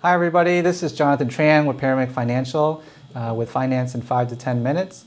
Hi everybody, this is Jonathan Tran with Paramec Financial with Finance in 5 to 10 minutes.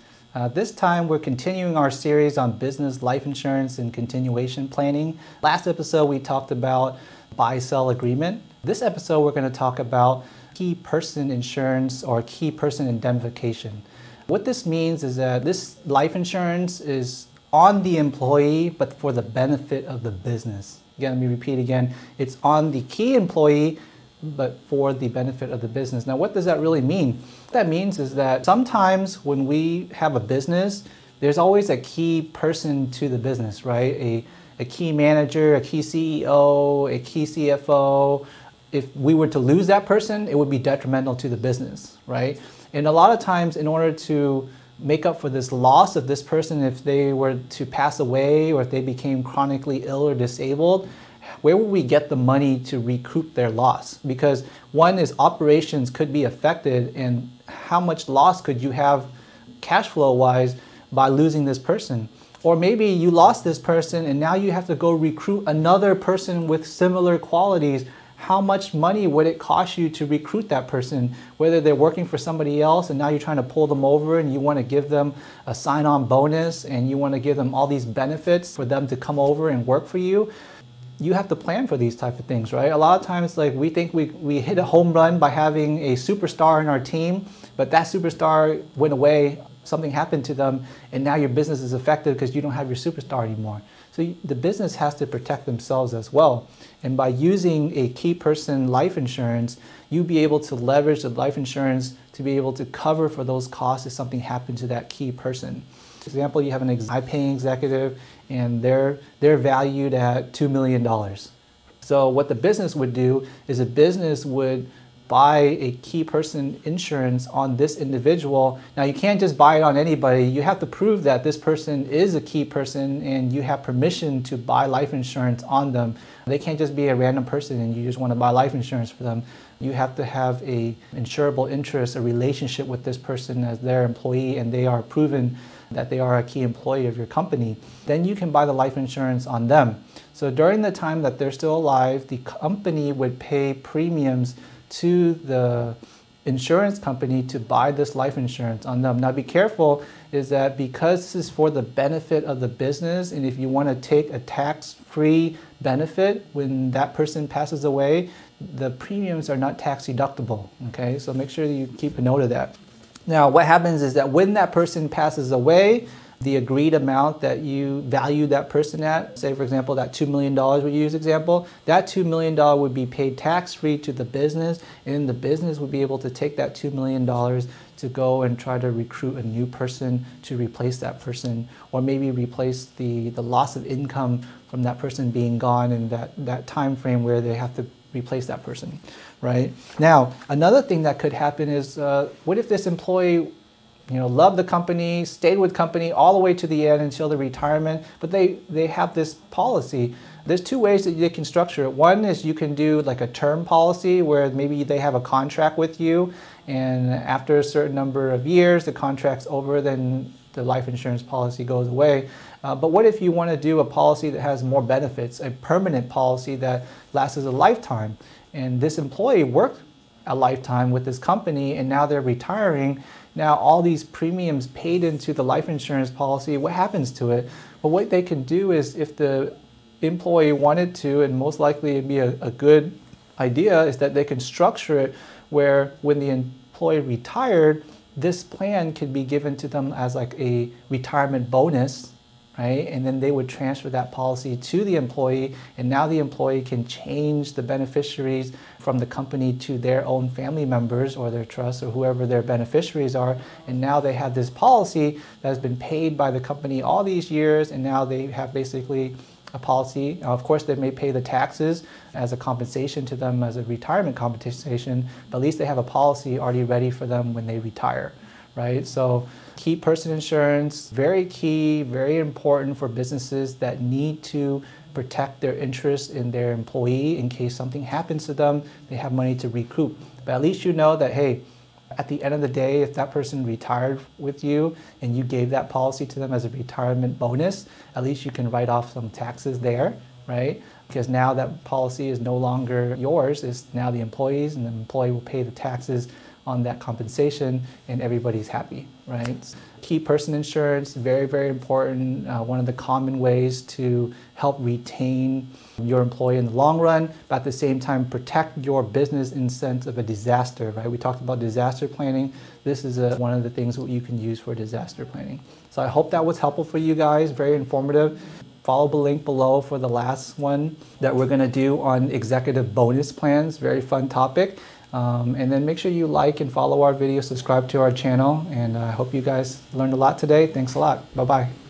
This time we're continuing our series on business life insurance and continuation planning. Last episode we talked about buy-sell agreement. This episode we're going to talk about key person insurance or key person indemnification. What this means is that this life insurance is on the employee but for the benefit of the business. Again, let me repeat again, it's on the key employee but for the benefit of the business. Now, what does that really mean? What that means is that sometimes when we have a business, there's always a key person to the business, right? A key manager, a key CEO, a key CFO. If we were to lose that person, it would be detrimental to the business, right? And a lot of times in order to make up for this loss of this person, if they were to pass away or if they became chronically ill or disabled, where will we get the money to recoup their loss? Because one is operations could be affected, and how much loss could you have cash flow wise by losing this person? Or maybe you lost this person and now you have to go recruit another person with similar qualities. How much money would it cost you to recruit that person? Whether they're working for somebody else and now you're trying to pull them over and you want to give them a sign-on bonus and you want to give them all these benefits for them to come over and work for you. You have to plan for these type of things, right? A lot of times, like we think we hit a home run by having a superstar in our team, but that superstar went away, something happened to them, and now your business is affected because you don't have your superstar anymore. So the business has to protect themselves as well. And by using a key person life insurance, you'll be able to leverage the life insurance to be able to cover for those costs if something happened to that key person. For example, you have an high-paying executive and they're valued at $2 million. So what the business would do is a business would buy a key person insurance on this individual. Now you can't just buy it on anybody. You have to prove that this person is a key person and you have permission to buy life insurance on them. They can't just be a random person and you just want to buy life insurance for them. You have to have a insurable interest, a relationship with this person as their employee, and they are proven that they are a key employee of your company. Then you can buy the life insurance on them. So during the time that they're still alive, the company would pay premiums to the insurance company to buy this life insurance on them. Now be careful is that because this is for the benefit of the business, and if you want to take a tax-free benefit when that person passes away, the premiums are not tax deductible, okay? So make sure that you keep a note of that. Now what happens is that when that person passes away, the agreed amount that you value that person at, say for example that $2 million we use example, that $2 million would be paid tax-free to the business, and the business would be able to take that $2 million to go and try to recruit a new person to replace that person, or maybe replace the loss of income from that person being gone in that time frame where they have to replace that person, right? Now, another thing that could happen is, what if this employee loved the company, stayed with company all the way to the end until the retirement, but they have this policy. There's two ways that they can structure it. One is you can do like a term policy where maybe they have a contract with you, and after a certain number of years, the contract's over, then the life insurance policy goes away. But what if you want to do a policy that has more benefits, a permanent policy that lasts a lifetime? And this employee worked a lifetime with this company and now they're retiring. Now all these premiums paid into the life insurance policy, what happens to it? Well, what they can do is if the employee wanted to, and most likely it'd be a good idea, is that they can structure it where when the employee retired, this plan could be given to them as like a retirement bonus, right? And then they would transfer that policy to the employee, and now the employee can change the beneficiaries from the company to their own family members or their trust or whoever their beneficiaries are, and now they have this policy that has been paid by the company all these years, and now they have basically a policy. Now, of course, they may pay the taxes as a compensation to them as a retirement compensation, but at least they have a policy already ready for them when they retire, right? So key person insurance, very key, very important for businesses that need to protect their interests in their employee in case something happens to them, they have money to recoup. But at least you know that, hey, at the end of the day, if that person retired with you and you gave that policy to them as a retirement bonus, at least you can write off some taxes there, right? because now that policy is no longer yours, it's now the employees, and the employee will pay the taxes on that compensation, and everybody's happy, right? Key person insurance, very, very important. One of the common ways to help retain your employee in the long run, but at the same time protect your business in the sense of a disaster, right? We talked about disaster planning. This is one of the things that you can use for disaster planning. So I hope that was helpful for you guys, very informative. Follow the link below for the last one that we're gonna do on executive bonus plans, very fun topic. And then make sure you like and follow our video, subscribe to our channel, and I hope you guys learned a lot today. Thanks a lot. Bye-bye.